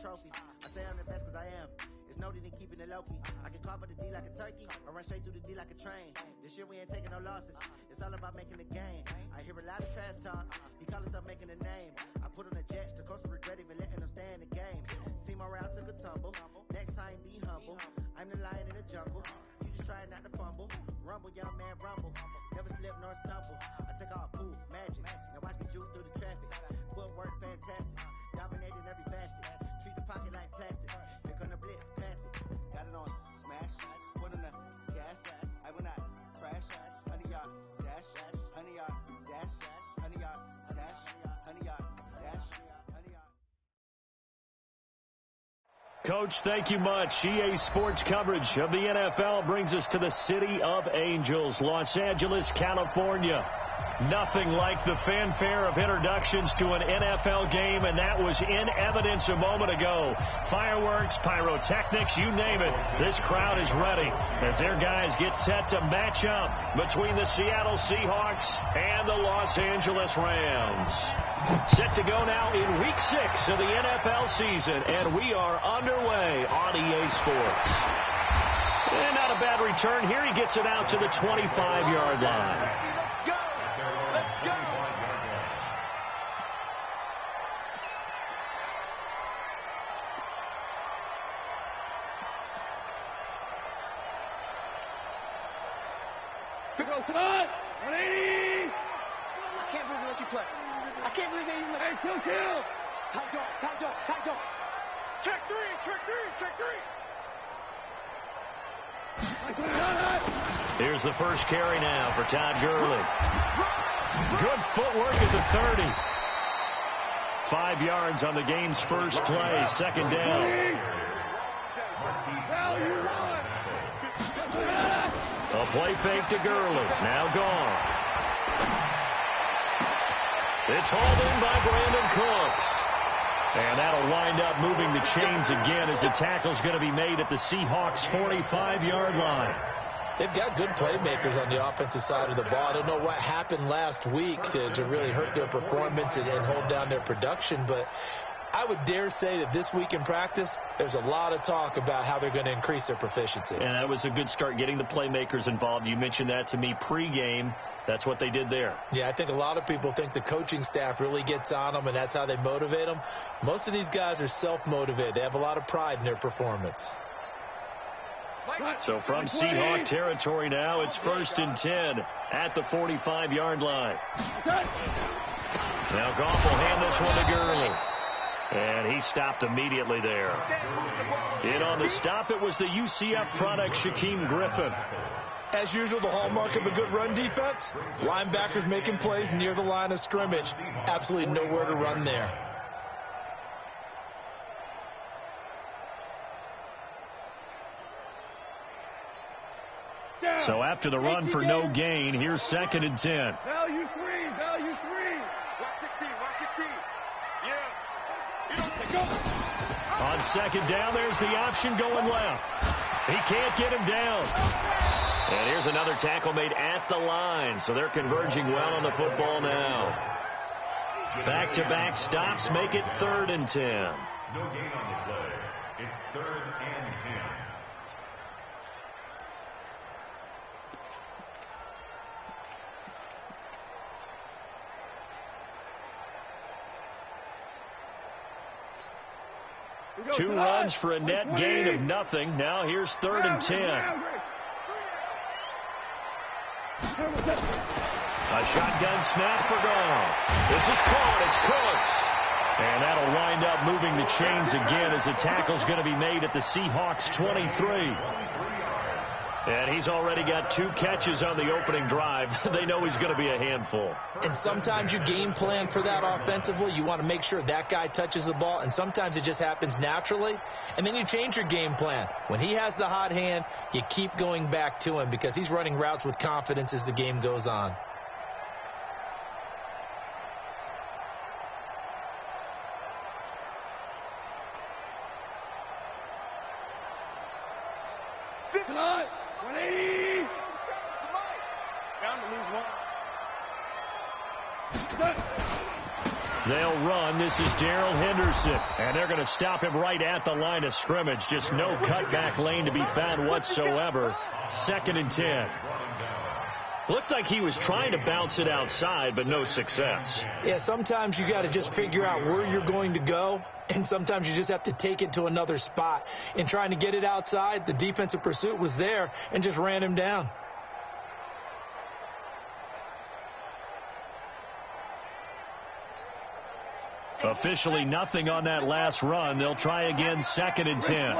trophy. I say I'm the best because I am. It's noted in keeping it low-key. I can cover the D like a turkey. I run straight through the D like a train. This year we ain't taking no losses. It's all about making the game. I hear a lot of trash talk. He call himself making a name. I put on the Jets. The coach will regret even letting them stay in the game. Team around took a tumble. Next time be humble. I'm the lion in the jungle. You just try not to fumble. Rumble, young man, rumble. Never slip nor stumble. I take off, poof, magic. Now watch me juke through the traffic. Footwork fantastic. Dominating every facet. Treat the pocket like plastic. Here come the blitz, pass it. Got it on smash. Put on the gas. I will not crash. 100-yard dash. 100-yard dash. 100-yard dash. 100-yard dash. 100-yard. Coach, thank you much. EA Sports coverage of the NFL brings us to the City of Angels, Los Angeles, California. Nothing like the fanfare of introductions to an NFL game, and that was in evidence a moment ago. Fireworks, pyrotechnics, you name it. This crowd is ready as their guys get set to match up between the Seattle Seahawks and the Los Angeles Rams. Set to go now in Week 6 of the NFL season, and we are underway on EA Sports. And not a bad return here. He gets it out to the 25-yard line. Come on! 180! I can't believe they let you play. I can't believe they even let you play. Hey, kill! Tight dog. Check three. Here's the first carry now for Todd Gurley. Good footwork at the 30. 5 yards on the game's first play. Second down. A play fake to Gurley. Now gone. It's hauled in by Brandon Cooks. And that'll wind up moving the chains again as the tackle's going to be made at the Seahawks' 45-yard line. They've got good playmakers on the offensive side of the ball. I don't know what happened last week to really hurt their performance and hold down their production, but I would dare say that this week in practice, there's a lot of talk about how they're going to increase their proficiency. And that was a good start, getting the playmakers involved. You mentioned that to me pregame. That's what they did there. Yeah, I think a lot of people think the coaching staff really gets on them, and that's how they motivate them. Most of these guys are self-motivated. They have a lot of pride in their performance. So from Seahawk territory now, it's 1st and 10 at the 45-yard line. Now Goff will hand this one to Gurley. And he stopped immediately there. In on the stop, it was the UCF product, Shaquem Griffin. As usual, the hallmark of a good run defense, linebackers making plays near the line of scrimmage. Absolutely nowhere to run there. So after the run for no gain, here's 2nd and 10. Value three. Watch 16. Yeah. On 2nd down, there's the option going left. He can't get him down. And here's another tackle made at the line. So they're converging well on the football now. Back-to-back stops make it 3rd and 10. No gain on the play. It's 3rd and 10. Two runs for a net gain of nothing. Now here's 3rd and 10. A shotgun snap for Goff. This is caught. It's Cooks. And that'll wind up moving the chains again as the tackle's going to be made at the Seahawks' 23. And he's already got 2 catches on the opening drive. They know he's going to be a handful. And sometimes you game plan for that offensively. You want to make sure that guy touches the ball, and sometimes it just happens naturally. And then you change your game plan. When he has the hot hand, you keep going back to him because he's running routes with confidence as the game goes on. Tonight, 180. Bound to lose one. They'll run. This is Darrell Henderson. And they're going to stop him right at the line of scrimmage. Just no cutback lane to be found whatsoever. 2nd and 10. Looked like he was trying to bounce it outside, but no success. Yeah, sometimes you got to just figure out where you're going to go, and sometimes you just have to take it to another spot. In trying to get it outside, the defensive pursuit was there and just ran him down. Officially nothing on that last run. They'll try again, 2nd and 10.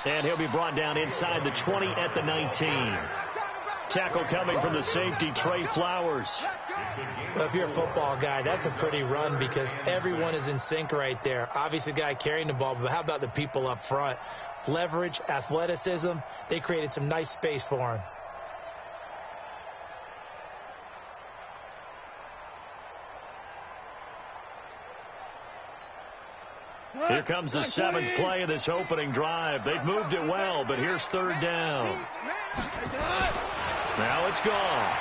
And he'll be brought down inside the 20 at the 19. Tackle coming from the safety, Trey Flowers. Well, if you're a football guy, that's a pretty run because everyone is in sync right there. Obviously, the guy carrying the ball, but how about the people up front? Leverage, athleticism, they created some nice space for him. Here comes the 7th play of this opening drive. They've moved it well, but here's 3rd down. Now it's gone.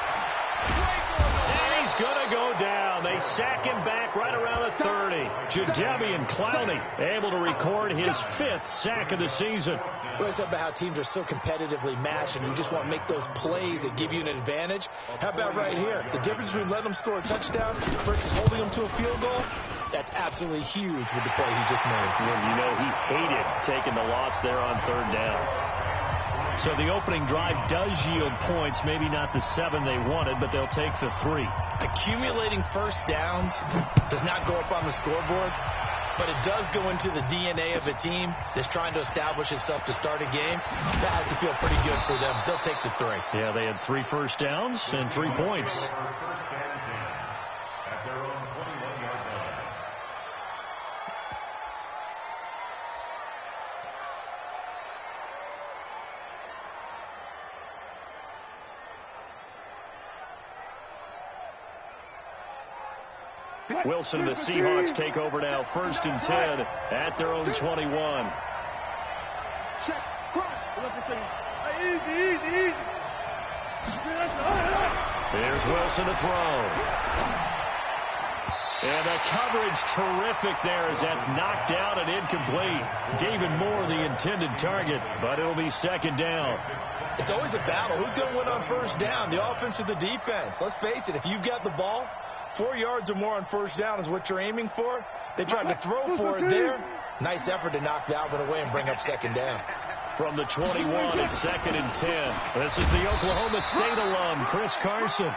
And he's going to go down. They sack him back right around the 30. Jadeveon Clowney able to record his 5th sack of the season. Well, it's about how teams are so competitively matched, and you just want to make those plays that give you an advantage. How about right here? The difference between letting them score a touchdown versus holding them to a field goal, that's absolutely huge with the play he just made. Well, you know, he hated taking the loss there on 3rd down. So the opening drive does yield points, maybe not the 7 they wanted, but they'll take the 3. Accumulating first downs does not go up on the scoreboard, but it does go into the DNA of a team that's trying to establish itself to start a game. That has to feel pretty good for them. They'll take the 3. Yeah, they had 3 first downs and 3 points. At their own 21-yard line. Wilson and the Seahawks take over now, 1st and 10 at their own 21. Check, cross. Easy. Here's Wilson to throw. And the coverage terrific there as that's knocked down and incomplete. David Moore, the intended target, but it'll be 2nd down. It's always a battle. Who's going to win on 1st down, the offense or the defense? Let's face it, if you've got the ball, 4 yards or more on 1st down is what you're aiming for. They tried to throw for it there. Nice effort to knock that one away and bring up 2nd down. From the 21, it's 2nd and 10. This is the Oklahoma State alum, Chris Carson.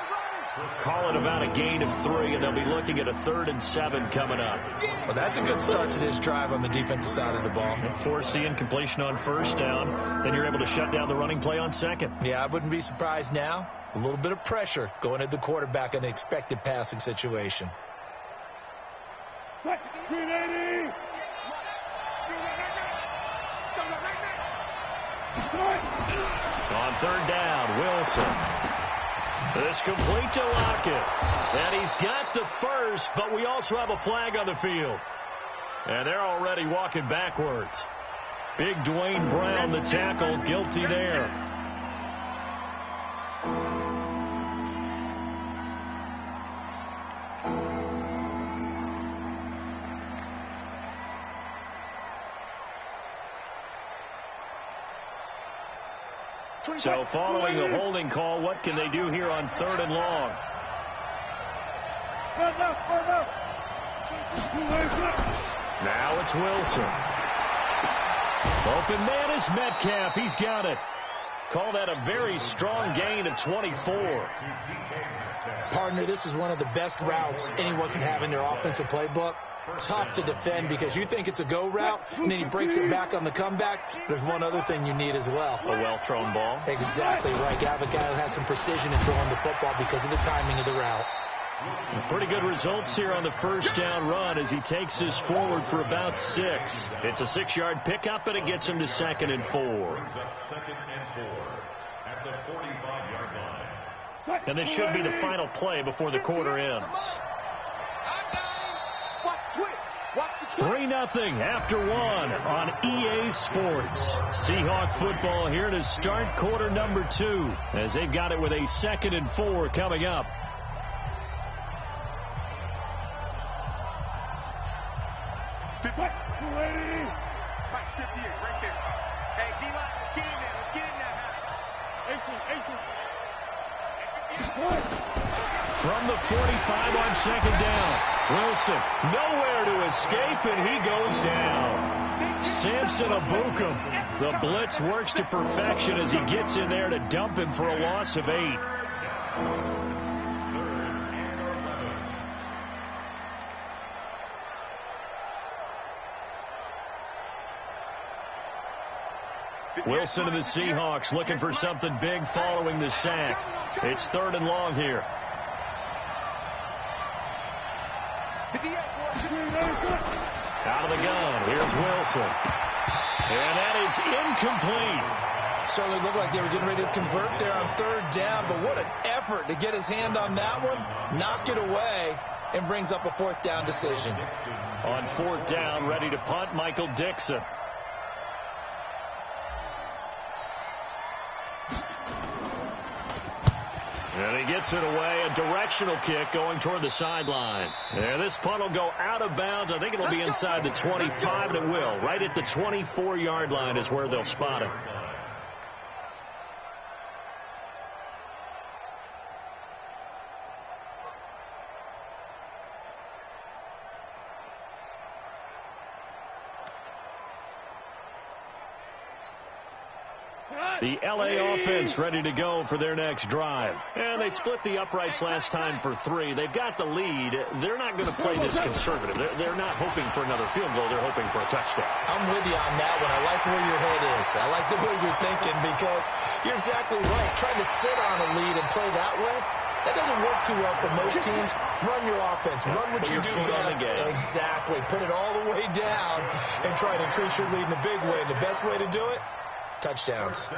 Call it about a gain of 3, and they'll be looking at a 3rd and 7 coming up. Well, that's a good start to this drive on the defensive side of the ball. Force the incompletion on 1st down. Then you're able to shut down the running play on 2nd. Yeah, I wouldn't be surprised now. A little bit of pressure going at the quarterback in an expected passing situation. 380. On 3rd down, Wilson. This complete to Lockett. And he's got the 1st, but we also have a flag on the field. And they're already walking backwards. Big Dwayne Brown, the tackle, guilty there. So following the holding call, what can they do here on 3rd and long? Now it's Wilson. Open man is Metcalf. He's got it. Call that a very strong gain of 24. Partner, this is one of the best routes anyone can have in their offensive playbook. Tough to defend because you think it's a go route, and then he breaks it back on the comeback. There's one other thing you need as well. A well-thrown ball. Exactly right. You have a guy who has some precision in throwing the football because of the timing of the route. Pretty good results here on the 1st down run as he takes this forward for about 6. It's a 6-yard pickup, and it gets him to 2nd and 4. At the 45-yard line. And this should be the final play before the quarter ends. Watch the 3-0 after one on EA Sports. Seahawk football here to start quarter number 2 as they've got it with a 2nd and 4 coming up. Mike 58 right there. Hey, D-line, let's get in there. Let's get in there. From the 45 on 2nd down. Wilson nowhere to escape, and he goes down. Samson Abukum. The blitz works to perfection as he gets in there to dump him for a loss of 8. Wilson and the Seahawks looking for something big following the sack. It's 3rd and long here. Out of the gun. Here's Wilson. And that is incomplete. Certainly looked like they were getting ready to convert there on 3rd down, but what an effort to get his hand on that one, knock it away, and brings up a 4th down decision. On 4th down, ready to punt, Michael Dixon. And he gets it away, a directional kick going toward the sideline. And this punt will go out of bounds. I think it'll be inside the 25, and it will. Right at the 24-yard line is where they'll spot it. The L.A. offense ready to go for their next drive. And they split the uprights last time for 3. They've got the lead. They're not going to play this conservative. They're not hoping for another field goal. They're hoping for a touchdown. I'm with you on that one. I like where your head is. I like the way you're thinking because you're exactly right. Trying to sit on a lead and play that way, that doesn't work too well for most teams. Run your offense. Run what you do best. Exactly. Put it all the way down and try to increase your lead in a big way. The best way to do it, touchdowns.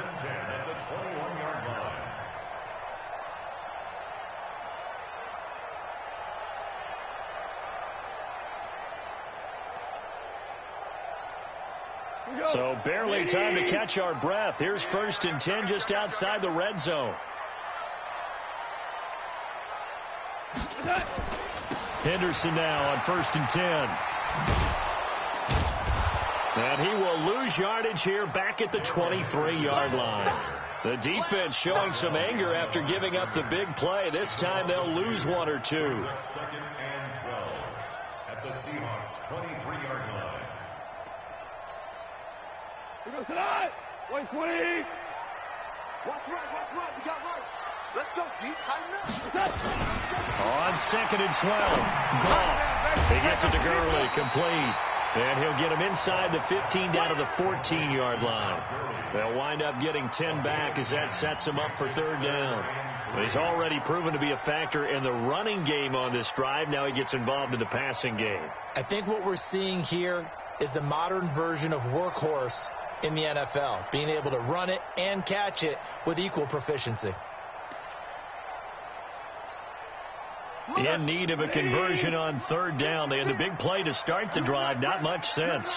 So barely time to catch our breath. Here's 1st and 10 just outside the red zone. Henderson now on 1st and 10. And he will lose yardage here back at the 23-yard line. The defense showing some anger after giving up the big play. This time they'll lose 1 or 2. 2nd and 12 at the Seahawks 23-yard line. Here goes tonight. 120. Watch right. We got right. Let's go, deep. Tighten up. On 2nd and 12. Goff. He gets it to Gurley. Complete. And he'll get him inside the 15 down to the 14-yard line. They'll wind up getting 10 back as that sets him up for 3rd down. He's already proven to be a factor in the running game on this drive. Now he gets involved in the passing game. I think what we're seeing here is the modern version of workhorse in the NFL, being able to run it and catch it with equal proficiency. In need of a conversion on 3rd down. They had the big play to start the drive. Not much sense.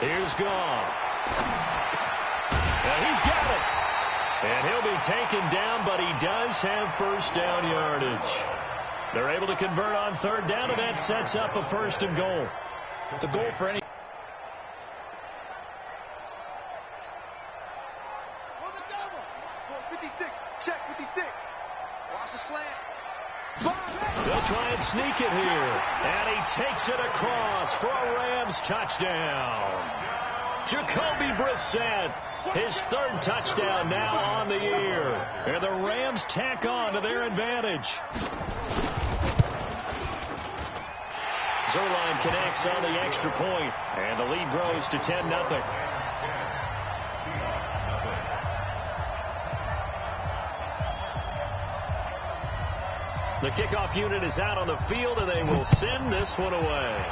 Here's Goff. And he's got it. And he'll be taken down, but he does have 1st down yardage. They're able to convert on 3rd down, and that sets up a 1st and goal. The goal for any. They'll try and sneak it here. And he takes it across for a Rams touchdown. Jacoby Brissett, his 3rd touchdown now on the year. And the Rams tack on to their advantage. Zerline connects on the extra point, and the lead grows to 10-0. The kickoff unit is out on the field, and they will send this one away.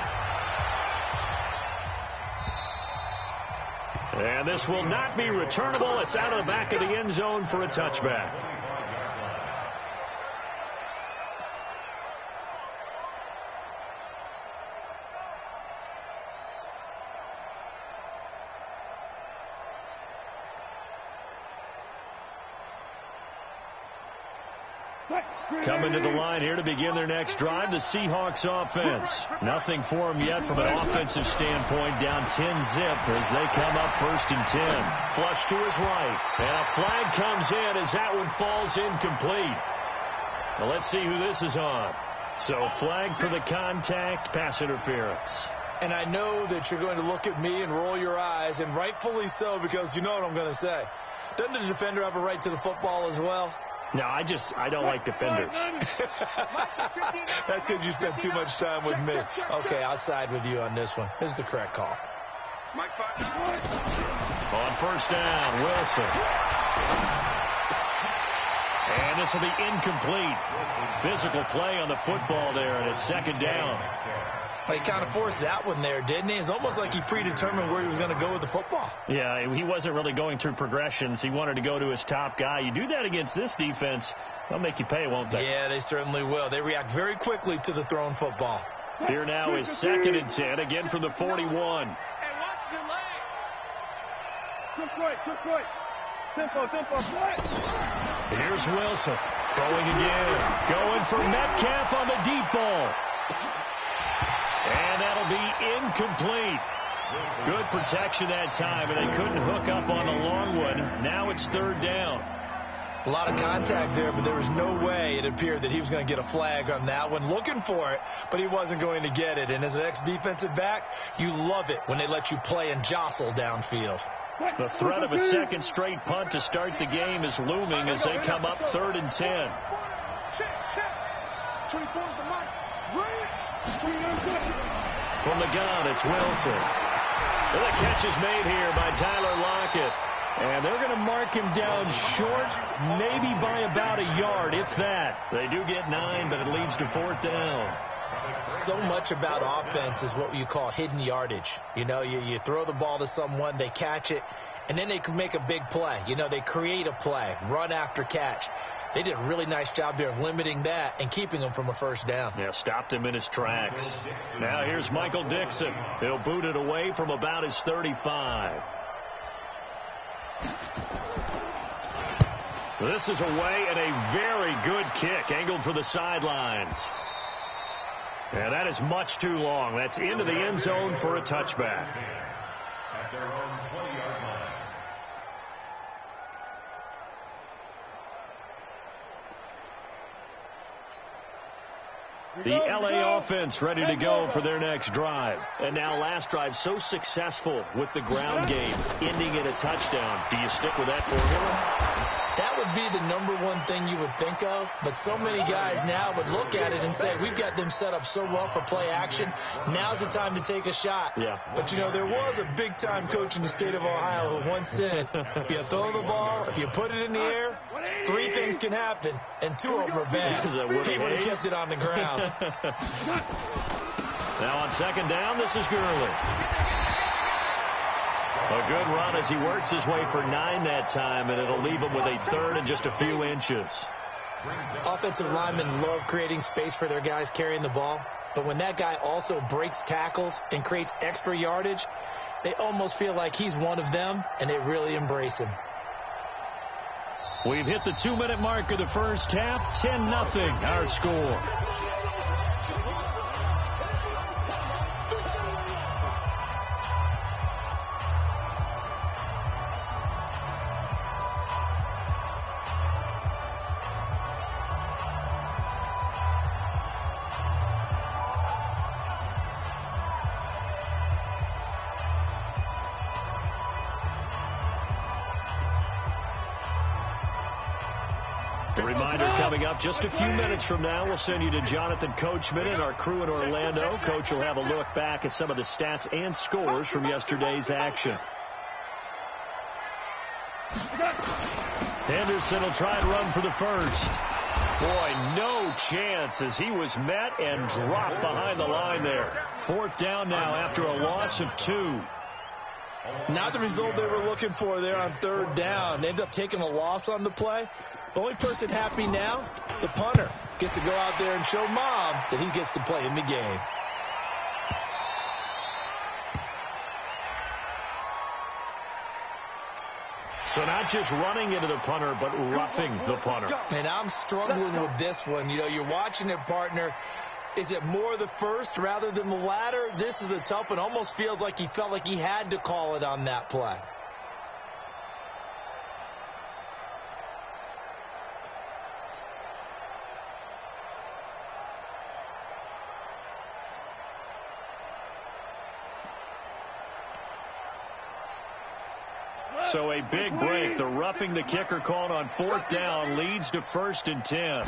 And this will not be returnable. It's out of the back of the end zone for a touchback. Coming to the line here to begin their next drive, the Seahawks offense. Nothing for them yet from an offensive standpoint, down 10-zip as they come up 1st and 10. Flush to his right, and a flag comes in as that one falls incomplete. Now let's see who this is on. So flag for the contact, pass interference. And I know that you're going to look at me and roll your eyes, and rightfully so, because you know what I'm going to say. Doesn't the defender have a right to the football as well? No, I don't like defenders. That's because you spent too much time with me. Okay, I'll side with you on this one. This is the correct call. On 1st down, Wilson. And this will be incomplete. Physical play on the football there, and it's 2nd down. He kind of forced that one there, didn't he? It's almost like he predetermined where he was going to go with the football. Yeah, he wasn't really going through progressions. He wanted to go to his top guy. You do that against this defense, they'll make you pay, won't they? Yeah, they certainly will. They react very quickly to the thrown football. Here now is 2nd and 10, again from the 41. Hey, watch your leg. Quick. Tempo, play. Here's Wilson, throwing again. Going for Metcalf on the deep ball. And that'll be incomplete. Good protection that time, and they couldn't hook up on the long one. Now it's 3rd down. A lot of contact there, but there was no way it appeared that he was going to get a flag on that one. Looking for it, but he wasn't going to get it. And as an ex-defensive back, you love it when they let you play and jostle downfield. The threat of a 2nd straight punt to start the game is looming as they come up 3rd and 10. Check. 24 is the mic. From the gun, it's Wilson. Well, the catch is made here by Tyler Lockett. And they're going to mark him down short, maybe by about a yard, if that. They do get 9, but it leads to 4th down. So much about offense is what you call hidden yardage. You know, you throw the ball to someone, they catch it, and then they can make a big play. You know, they create a play, run after catch. They did a really nice job there of limiting that and keeping him from a 1st down. Yeah, stopped him in his tracks. Now here's Michael Dixon. He'll boot it away from about his 35. This is away, and a very good kick angled for the sidelines. And that is much too long. That's into the end zone for a touchback. At their own 20-yard line. The LA offense ready to go for their next drive. And now last drive so successful with the ground game, ending in a touchdown. Do you stick with that formula? That would be the #1 thing you would think of, but so many guys now would look at it and say, we've got them set up so well for play action. Now's the time to take a shot. Yeah. But, you know, there was a big-time coach in the state of Ohio who once said, if you throw the ball, if you put it in the air, 3 things can happen, and 2 of them are bad. He would have kept it on the ground. Now on 2nd down, this is Gurley. A good run as he works his way for 9 that time, and it'll leave him with a 3rd and just a few inches. Offensive linemen love creating space for their guys carrying the ball, but when that guy also breaks tackles and creates extra yardage, they almost feel like he's one of them, and they really embrace him. We've hit the 2-minute mark of the first half. 10-0 our score. The reminder coming up just a few minutes from now, we'll send you to Jonathan Coachman and our crew in Orlando. Coach will have a look back at some of the stats and scores from yesterday's action. Henderson will try and run for the first. Boy, no chance as he was met and dropped behind the line there. 4th down now after a loss of 2. Not the result they were looking for there on 3rd down. They ended up taking a loss on the play. The only person happy now, the punter, gets to go out there and show Mom that he gets to play in the game. So not just running into the punter, but roughing the punter. And I'm struggling with this one. You know, you're watching it, partner. Is it more the first rather than the latter? This is a tough one. Almost feels like he felt like he had to call it on that play. So a big break. The roughing the kicker called on 4th down leads to 1st and 10.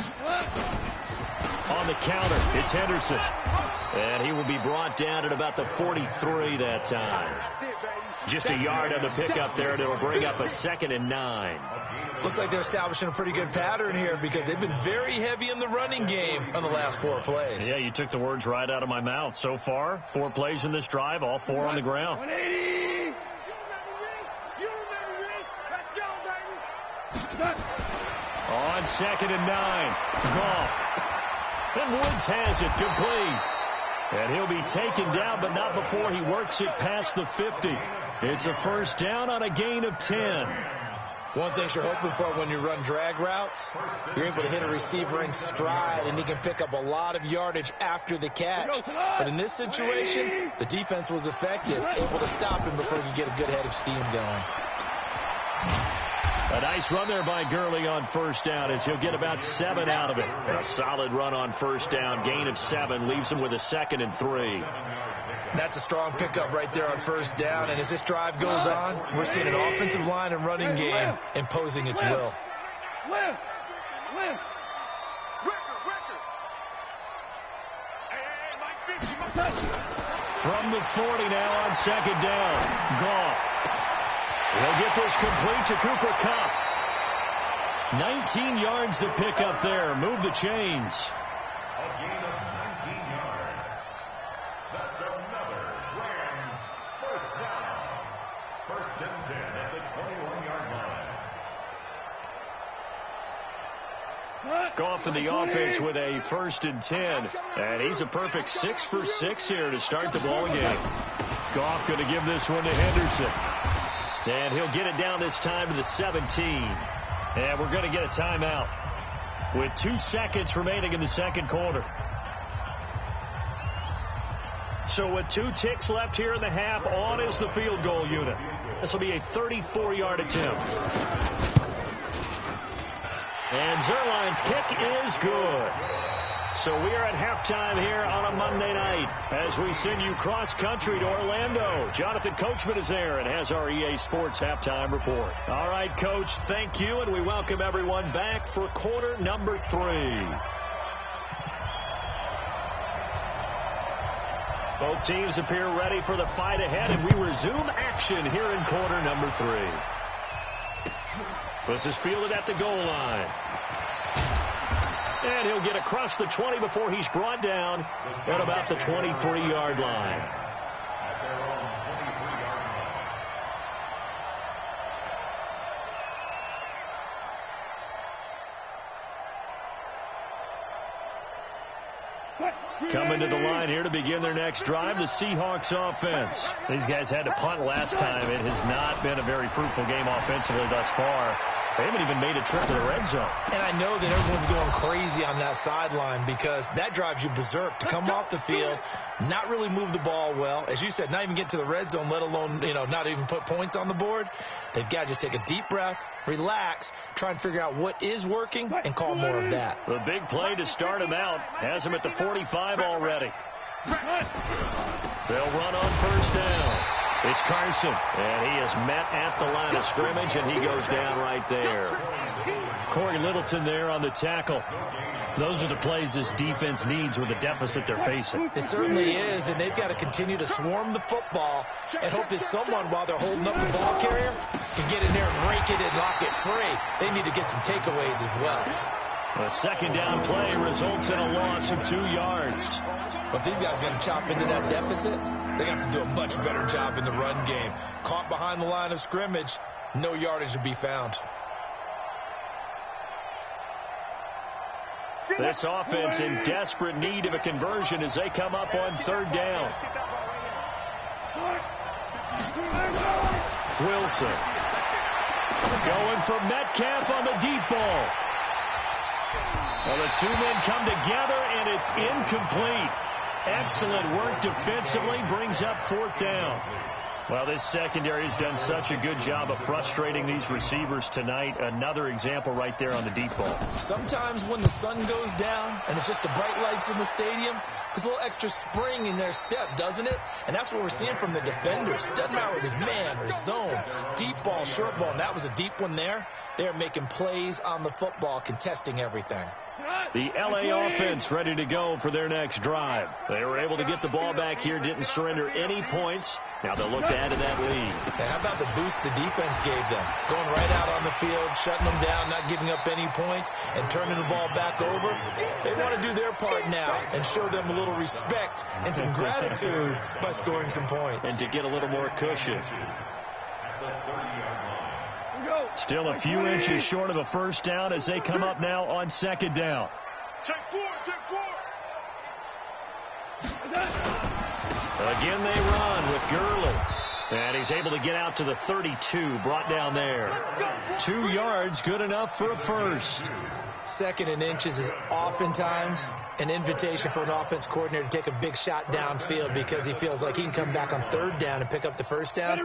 On the counter, it's Henderson. And he will be brought down at about the 43 that time. Just a yard on the pickup there, and it'll bring up a 2nd and 9. Looks like they're establishing a pretty good pattern here because they've been very heavy in the running game on the last 4 plays. Yeah, you took the words right out of my mouth. So far, 4 plays in this drive, all 4 on the ground. 180. On 2nd and 9, Goff. And Woods has it complete. And he'll be taken down, but not before he works it past the 50. It's a 1st down on a gain of 10. One thing you're hoping for when you run drag routes, you're able to hit a receiver in stride, and he can pick up a lot of yardage after the catch. But in this situation, the defense was effective, able to stop him before he could get a good head of steam going. A nice run there by Gurley on 1st down as he'll get about 7 out of it. A solid run on 1st down, gain of 7, leaves him with a 2nd and 3. That's a strong pickup right there on 1st down. And as this drive goes on, we're seeing an offensive line and running game imposing its will. From the 40 now on 2nd down, Goff. He'll get this complete to Cooper Kupp. 19 yards to pick up there. Move the chains. A gain of 19 yards. That's another Rams 1st down. 1st and 10 at the 21-yard line. Goff in the offense with a 1st and 10. And he's a perfect 6 for 6 here to start the ball game. Goff going to give this one to Henderson. And he'll get it down this time to the 17. And we're going to get a timeout with 2 seconds remaining in the 2nd quarter. So with 2 ticks left here in the half, on is the field goal unit. This will be a 34-yard attempt. And Zerline's kick is good. So we are at halftime here on a Monday night as we send you cross-country to Orlando. Jonathan Coachman is there and has our EA Sports halftime report. All right, Coach, thank you, and we welcome everyone back for quarter number 3. Both teams appear ready for the fight ahead, and we resume action here in quarter number 3. This is fielded at the goal line. And he'll get across the 20 before he's brought down at about the 23-yard line. Coming to the line here to begin their next drive, the Seahawks offense. These guys had to punt last time. It has not been a very fruitful game offensively thus far. They haven't even made a trip to the red zone. And I know that everyone's going crazy on that sideline because that drives you berserk to come off the field, not really move the ball well. As you said, not even get to the red zone, let alone, not even put points on the board. They've got to just take a deep breath, relax, try and figure out what is working, and call more of that. The big play to start him out has him at the 45 already. They'll run on 1st down. It's Carson, and he is met at the line of scrimmage, and he goes down right there. Corey Littleton there on the tackle. Those are the plays this defense needs with the deficit they're facing. It certainly is, and they've got to continue to swarm the football and hope that someone, while they're holding up the ball carrier, can get in there and rake it and lock it free. They need to get some takeaways as well. A 2nd down play results in a loss of 2 yards. But these guys got to chop into that deficit. They got to do a much better job in the run game. Caught behind the line of scrimmage, no yardage to be found. This offense in desperate need of a conversion as they come up on 3rd down. Wilson. Going for Metcalf on the deep ball. Well, the two men come together, and it's incomplete. Excellent work defensively, brings up 4th down. Well, this secondary has done such a good job of frustrating these receivers tonight. Another example right there on the deep ball. Sometimes when the sun goes down and it's just the bright lights in the stadium, there's a little extra spring in their step, doesn't it? And that's what we're seeing from the defenders. Doesn't matter if it's man or zone, deep ball, short ball, and that was a deep one there. They're making plays on the football, contesting everything. The LA offense ready to go for their next drive. They were able to get the ball back here, didn't surrender any points. Now they'll look to add to that lead. And how about the boost the defense gave them? Going right out on the field, shutting them down, not giving up any points, and turning the ball back over. They want to do their part now and show them a little respect and some gratitude by scoring some points. And to get a little more cushion. Still a few inches short of a first down as they come up now on 2nd down. Take 4, take 4. Again they run with Gurley. And he's able to get out to the 32, brought down there. 2 yards, good enough for a first. 2nd and inches is oftentimes an invitation for an offense coordinator to take a big shot downfield because he feels like he can come back on 3rd down and pick up the first down.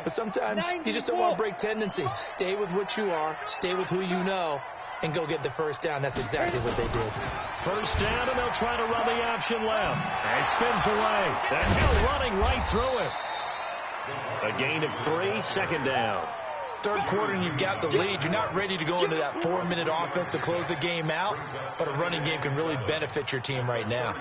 But sometimes you just don't want to break tendency. Stay with what you are, stay with who you know, and go get the first down. That's exactly what they did. First down, and they'll try to run the option left. And he spins away. The hill running right through it. A gain of 3, 2nd down. 3rd quarter and you've got the lead. You're not ready to go into that 4-minute offense to close the game out, but a running game can really benefit your team right now.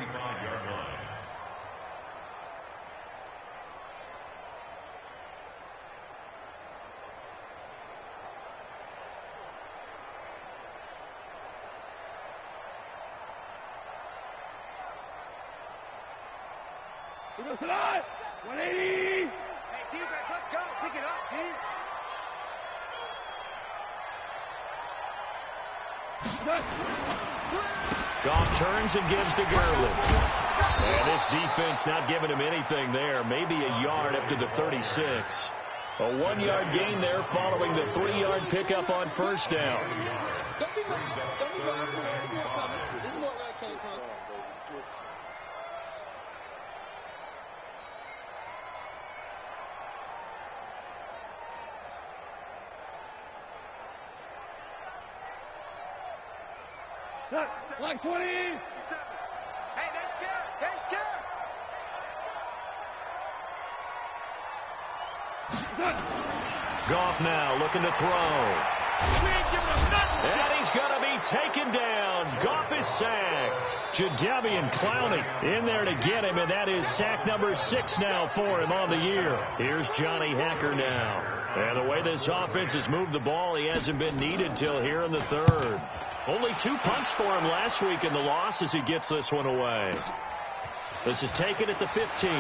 He goes to that. 180. Hey, defense, let's go. Pick it up, D. Goff turns and gives to Gurley. And this defense not giving him anything there. Maybe a yard up to the 36. A 1-yard gain there following the 3-yard pickup on first down. Don't be mindful. This is more where I came from. Like 20. Hey, they're scared. They're scared. Goff now looking to throw. We ain't giving him nothing. And he's going to be taken down. Goff is sacked. Jadeveon Clowney in there to get him, and that is sack number 6 now for him on the year. Here's Johnny Hacker now. And the way this offense has moved the ball, he hasn't been needed till here in the 3rd. Only 2 punts for him last week in the loss as he gets this one away. This is taken at the 15.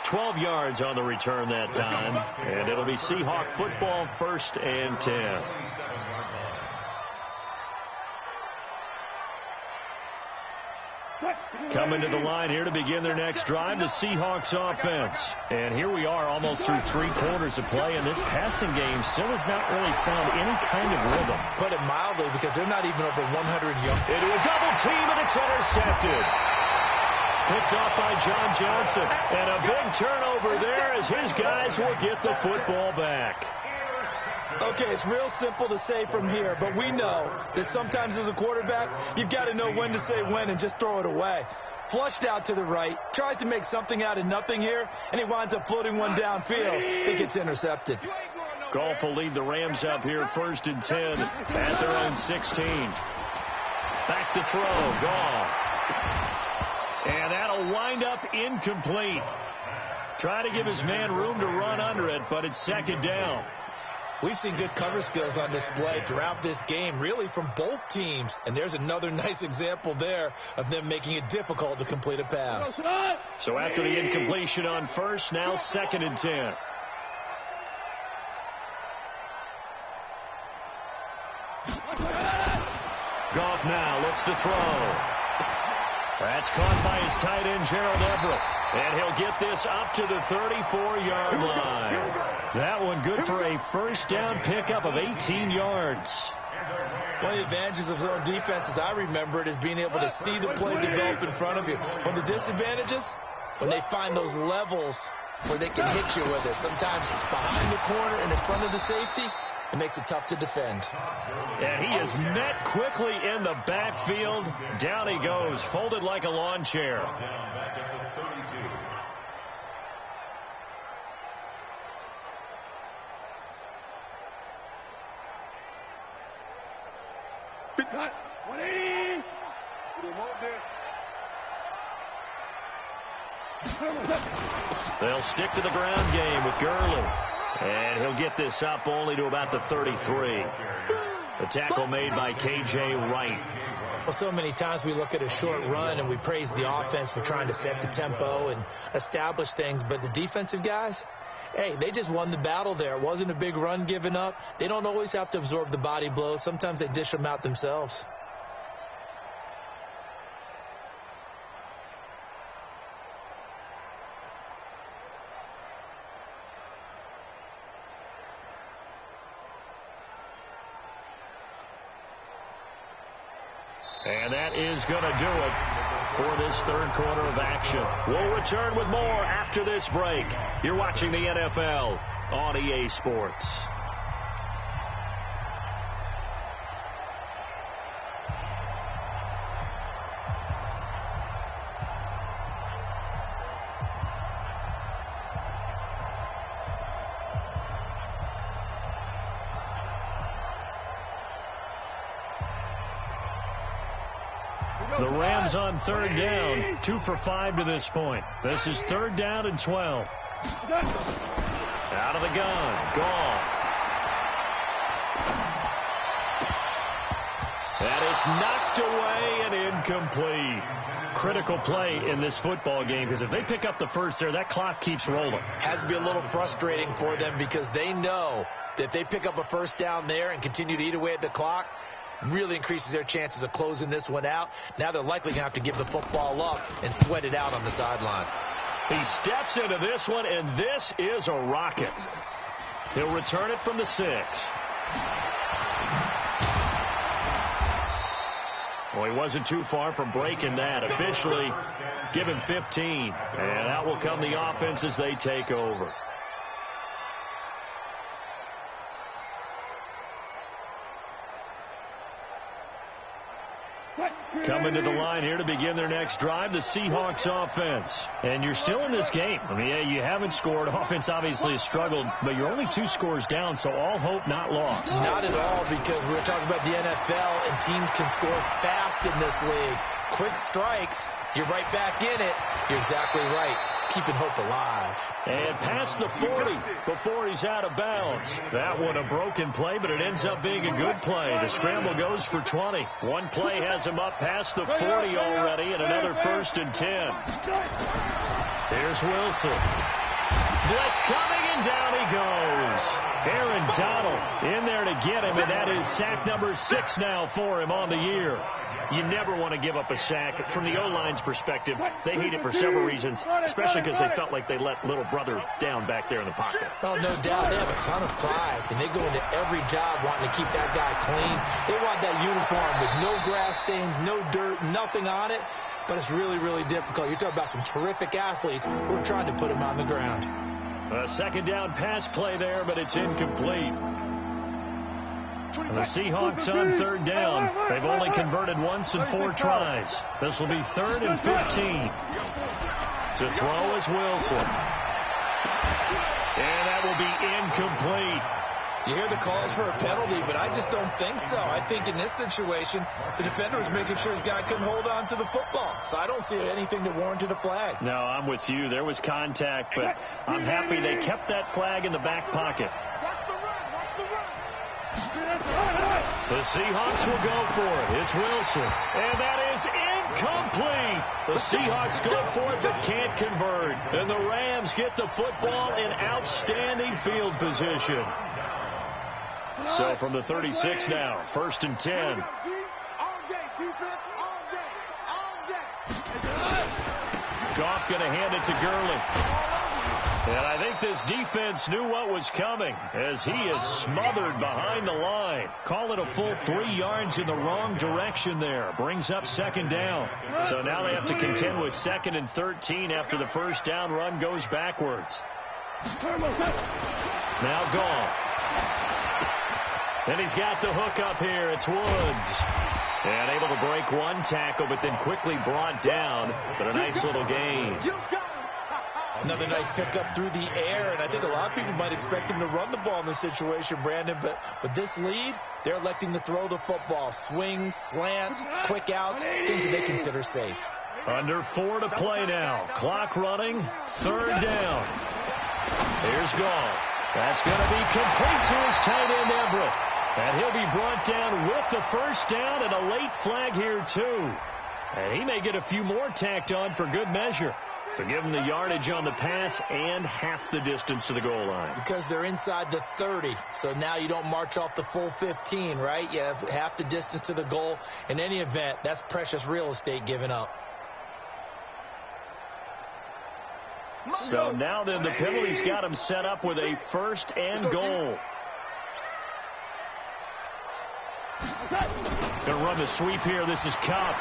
12 yards on the return that time. And it'll be Seahawk football, 1st and 10. Coming to the line here to begin their next drive, the Seahawks offense. And here we are almost through 3 quarters of play, and this passing game still has not really found any kind of rhythm. Put it mildly, because they're not even over 100 yards. Into a double team, and it's intercepted. Picked off by John Johnson. And a big turnover there as his guys will get the football back. Okay, it's real simple to say from here, but we know that sometimes as a quarterback, you've got to know when to say when and just throw it away. Flushed out to the right, tries to make something out of nothing here, and he winds up floating one downfield. It gets intercepted. Goff will lead the Rams up here 1st and 10 at their own 16. Back to throw, Goff. And that'll wind up incomplete. Try to give his man room to run under it, but it's 2nd down. We've seen good cover skills on display throughout this game, really from both teams. And there's another nice example there of them making it difficult to complete a pass. So after the incompletion on first, now 2nd and 10. Goff now looks to throw. That's caught by his tight end, Gerald Everett. And he'll get this up to the 34-yard line. That one good for a first down pickup of 18 yards. One of the advantages of zone defense, as I remember it, is being able to see the play develop in front of you. One of the disadvantages, when they find those levels where they can hit you with it. Sometimes behind the corner and in front of the safety, it makes it tough to defend. And he is met quickly in the backfield. Down he goes, folded like a lawn chair. Down back at the 32. Big cut. 180. We move this. They'll stick to the ground game with Gurley. And he'll get this up only to about the 33. The tackle made by K.J. Wright. Well, so many times we look at a short run and we praise the offense for trying to set the tempo and establish things. But the defensive guys, hey, they just won the battle there. It wasn't a big run given up. They don't always have to absorb the body blows. Sometimes they dish them out themselves. And that is going to do it for this third quarter of action. We'll return with more after this break. You're watching the NFL on EA Sports. The Rams on third down, 2 for 5 to this point. This is third down and 12. Out of the gun, gone. And it's knocked away and incomplete. Critical play in this football game, because if they pick up the first there, that clock keeps rolling. Has to be a little frustrating for them because they know that if they pick up a first down there and continue to eat away at the clock, really increases their chances of closing this one out. Now they're likely going to have to give the football up and sweat it out on the sideline. He steps into this one, and this is a rocket. He'll return it from the 6. Well, he wasn't too far from breaking that. Officially, give him 15. And out will come the offense as they take over. Coming to the line here to begin their next drive, the Seahawks offense. And you're still in this game. I mean, yeah, you haven't scored. Offense obviously has struggled, but you're only 2 scores down, so all hope not lost. Not at all, because we're talking about the NFL, and teams can score fast in this league. Quick strikes, you're right back in it. You're exactly right. Keeping hope alive. And past the 40 before he's out of bounds. That one a broken play, but it ends up being a good play. The scramble goes for 20. One play has him up past the 40 already, and another 1st and 10. Here's Wilson. Blitz coming, and down he goes. Aaron Donald in there to get him, and that is sack number 6 now for him on the year. You never want to give up a sack. From the O-line's perspective, they hate it for several reasons, especially because they felt like they let little brother down back there in the pocket. Oh, no doubt. They have a ton of pride, and they go into every job wanting to keep that guy clean. They want that uniform with no grass stains, no dirt, nothing on it, but it's really, really difficult. You're talking about some terrific athletes who are trying to put him on the ground. A second down pass play there, but it's incomplete. And the Seahawks on third down. They've only converted once in 4 tries. This will be 3rd and 15. To throw is Wilson. And that will be incomplete. You hear the calls for a penalty, but I just don't think so. I think in this situation, the defender was making sure his guy couldn't hold on to the football. So I don't see anything that warranted a flag. No, I'm with you. There was contact, but I'm happy they kept that flag in the back pocket. The Seahawks will go for it. It's Wilson. And that is incomplete. The Seahawks go for it but can't convert. And the Rams get the football in outstanding field position. So from the 36 now, 1st and 10. Goff going to hand it to Gurley. And I think this defense knew what was coming as he is smothered behind the line. Call it a full 3 yards in the wrong direction there. Brings up second down. So now they have to contend with 2nd and 13 after the first down run goes backwards. Now Goff. And he's got the hook up here. It's Woods. And able to break one tackle, but then quickly brought down. But a nice little gain. Another nice pickup through the air, and I think a lot of people might expect him to run the ball in this situation, Brandon, but with this lead, they're electing to throw the football. Swings, slants, quick outs, things that they consider safe. Under 4 to play now. Clock running, 3rd down. Here's Goff. That's going to be complete to his tight end, Everett. And he'll be brought down with the first down and a late flag here, too. And he may get a few more tacked on for good measure. So give them the yardage on the pass and half the distance to the goal line. Because they're inside the 30, so now you don't march off the full 15, right? You have half the distance to the goal. In any event, that's precious real estate given up. So now then the penalty's got him set up with a 1st and goal. Going to run the sweep here. This is Cup.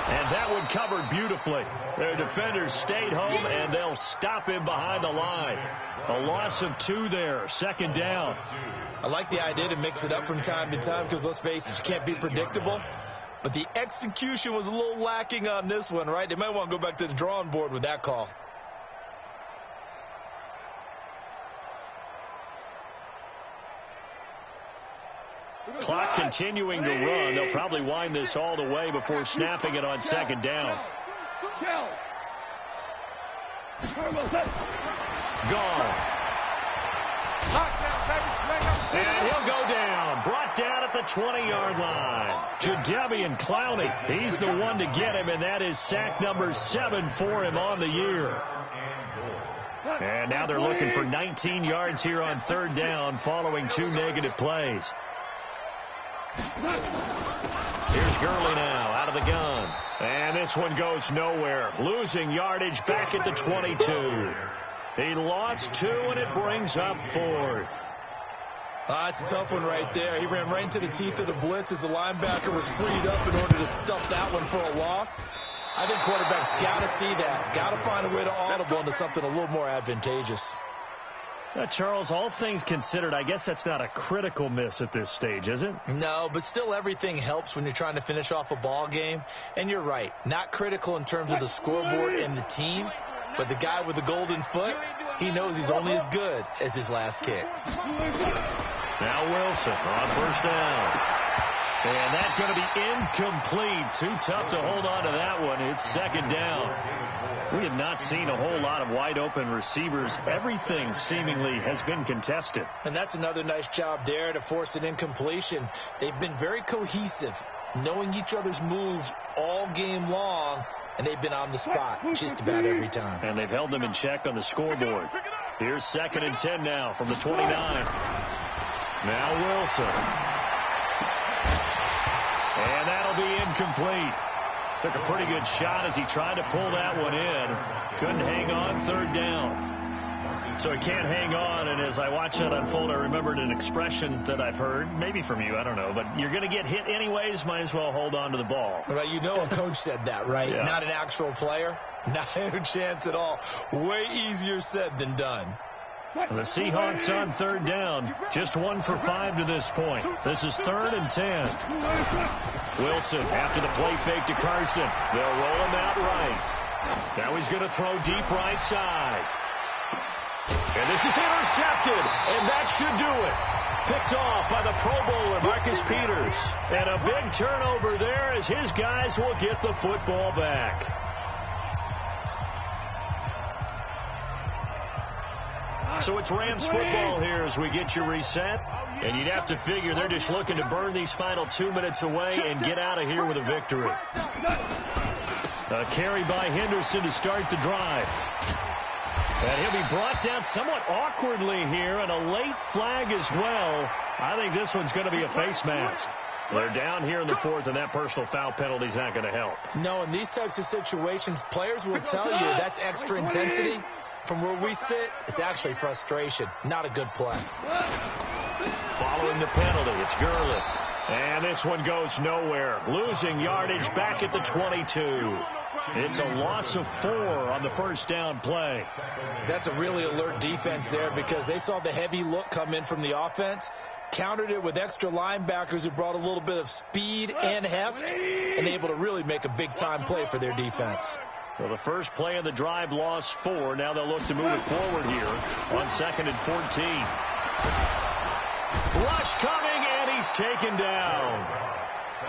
And that one covered beautifully. Their defenders stayed home, and they'll stop him behind the line. A loss of 2 there. 2nd down. I like the idea to mix it up from time to time because, let's face it, you can't be predictable. But the execution was a little lacking on this one, right? They might want to go back to the drawing board with that call. Clock continuing to run. They'll probably wind this all the way before snapping it on 2nd down. Gone. And he'll go down. Brought down at the 20-yard line. Jadeveon Clowney. He's the one to get him, and that is sack number 7 for him on the year. And now they're looking for 19 yards here on 3rd down following 2 negative plays. Here's Gurley now out of the gun. And this one goes nowhere. Losing yardage back at the 22. He lost 2, and it brings up 4th. That's a tough one right there. He ran right into the teeth of the blitz as the linebacker was freed up in order to stuff that one for a loss. I think quarterbacks got to see that. Got to find a way to audible into something a little more advantageous. Charles, all things considered, I guess that's not a critical miss at this stage, is it? No, but still everything helps when you're trying to finish off a ball game. And you're right, not critical in terms of the scoreboard and the team, but the guy with the golden foot, he knows he's only as good as his last kick. Now Wilson on 1st down. And that's going to be incomplete. Too tough to hold on to that one. It's 2nd down. We have not seen a whole lot of wide-open receivers. Everything seemingly has been contested. And that's another nice job there to force an incompletion. They've been very cohesive, knowing each other's moves all game long, and they've been on the spot just about every time. And they've held them in check on the scoreboard. Here's 2nd and 10 now from the 29. Now Wilson. And that'll be incomplete. Took a pretty good shot as he tried to pull that one in. Couldn't hang on 3rd down. So he can't hang on, and as I watched that unfold, I remembered an expression that I've heard, maybe from you, I don't know, but you're going to get hit anyways, might as well hold on to the ball. Well, you know a coach said that, right? Yeah. Not an actual player. Not a chance at all. Way easier said than done. And the Seahawks on 3rd down. Just 1 for 5 to this point. This is 3rd and 10. Wilson after the play fake to Carson. They'll roll him out right. Now he's going to throw deep right side. And this is intercepted. And that should do it. Picked off by the Pro Bowler, Marcus Peters. And a big turnover there as his guys will get the football back. So it's Rams football here as we get you reset. And you'd have to figure they're just looking to burn these final 2 minutes away and get out of here with a victory. A carry by Henderson to start the drive. And he'll be brought down somewhat awkwardly here, and a late flag as well. I think this one's going to be a face mask. They're down here in the fourth, and that personal foul penalty is not going to help. No, in these types of situations, players will tell you that's extra intensity. From where we sit, it's actually frustration, not a good play. Following the penalty, it's Gurley. And this one goes nowhere. Losing yardage back at the 22. It's a loss of 4 on the first down play. That's a really alert defense there because they saw the heavy look come in from the offense, countered it with extra linebackers who brought a little bit of speed and heft, and able to really make a big-time play for their defense. Well, the first play of the drive lost 4. Now they'll look to move it forward here on 2nd and 14. Rush coming, and he's taken down.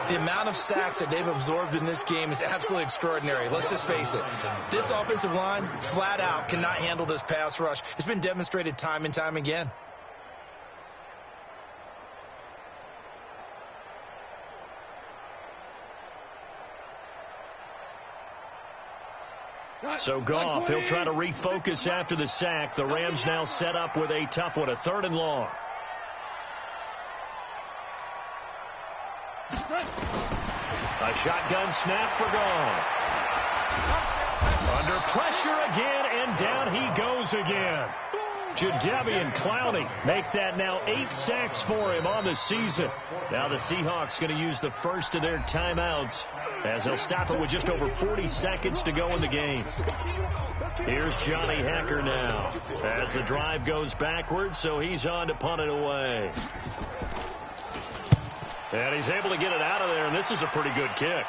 The amount of sacks that they've absorbed in this game is absolutely extraordinary. Let's just face it. This offensive line, flat out, cannot handle this pass rush. It's been demonstrated time and time again. So Goff, he'll try to refocus after the sack. The Rams now set up with a tough one, a 3rd and long. A shotgun snap for Goff. Under pressure again, and down he goes again. Jadeveon Clowney make that now 8 sacks for him on the season. Now the Seahawks going to use the first of their timeouts as they'll stop it with just over 40 seconds to go in the game. Here's Johnny Hekker now as the drive goes backwards, so he's on to punt it away. And he's able to get it out of there, and this is a pretty good kick.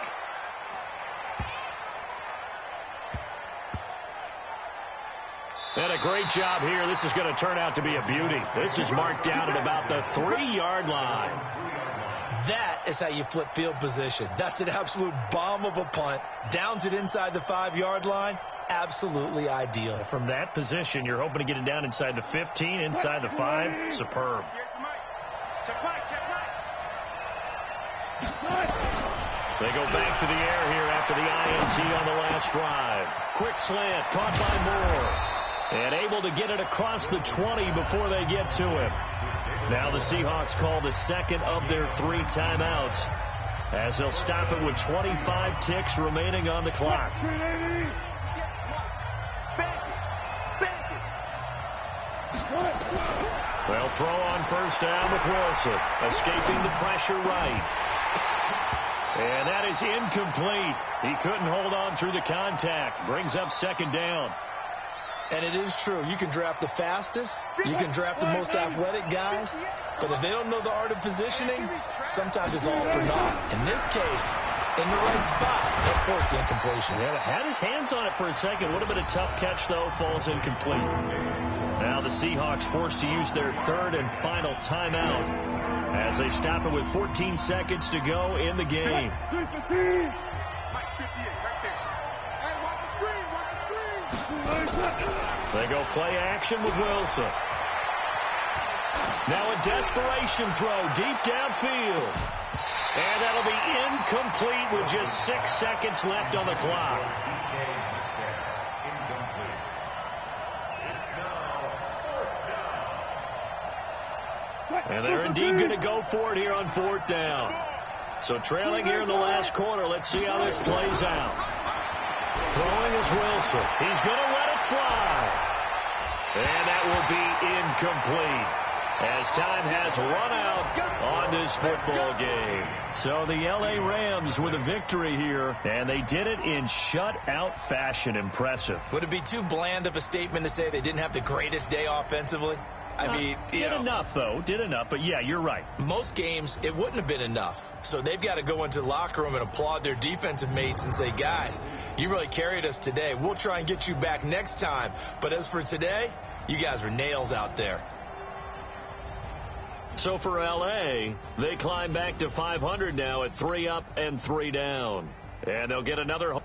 And a great job here. This is going to turn out to be a beauty. This is marked down at about the 3-yard line. That is how you flip field position. That's an absolute bomb of a punt. Downs it inside the 5-yard line. Absolutely ideal. From that position, you're hoping to get it down inside the 15, inside the 5. Superb. They go back to the air here after the INT on the last drive. Quick slant, caught by Moore. And able to get it across the 20 before they get to him. Now the Seahawks call the second of their 3 timeouts as they'll stop it with 25 ticks remaining on the clock. They'll throw on first down with Wilson, escaping the pressure right. And that is incomplete. He couldn't hold on through the contact. Brings up 2nd down. And it is true. You can draft the fastest. You can draft the most athletic guys. But if they don't know the art of positioning, sometimes it's all for naught. In this case, in the right spot, they'll force the incompletion. Yeah, had his hands on it for a second. Would have been a tough catch, though. Falls incomplete. Now the Seahawks forced to use their 3rd and final timeout as they stop it with 14 seconds to go in the game. They go play action with Wilson. Now a desperation throw deep downfield. And that'll be incomplete with just 6 seconds left on the clock. And they're indeed going to go for it here on 4th down. So trailing here in the last quarter. Let's see how this plays out. Throwing is Wilson. He's going to let it fly. And that will be incomplete as time has run out on this football game. So the L.A. Rams with a victory here, and they did it in shutout fashion. Impressive. Would it be too bland of a statement to say they didn't have the greatest day offensively? I mean, did enough, though. Did enough, but yeah, you're right. Most games, it wouldn't have been enough. So they've got to go into the locker room and applaud their defensive mates and say, guys, you really carried us today. We'll try and get you back next time. But as for today, you guys are nails out there. So for L.A., they climb back to 500 now at 3 up and 3 down. And they'll get another...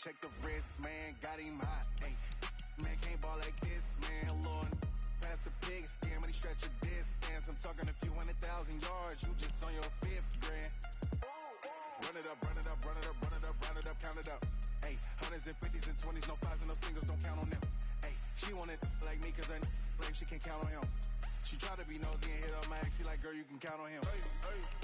check the wrist, man, got him hot. Hey, man, can't ball like this, man. Lord, pass the pig skin when he stretch a distance. I'm talking a few 100,000 yards, you just on your 5th grand. Run it up, run it up, run it up, run it up, run it up, count it up. Hey, hundreds and 50s and 20s, no 5s and no singles, don't count on them. Hey, she want it like me, cause her lame, she can't count on him. She try to be nosy and hit up my ex, she like, girl, you can count on him. Hey, hey.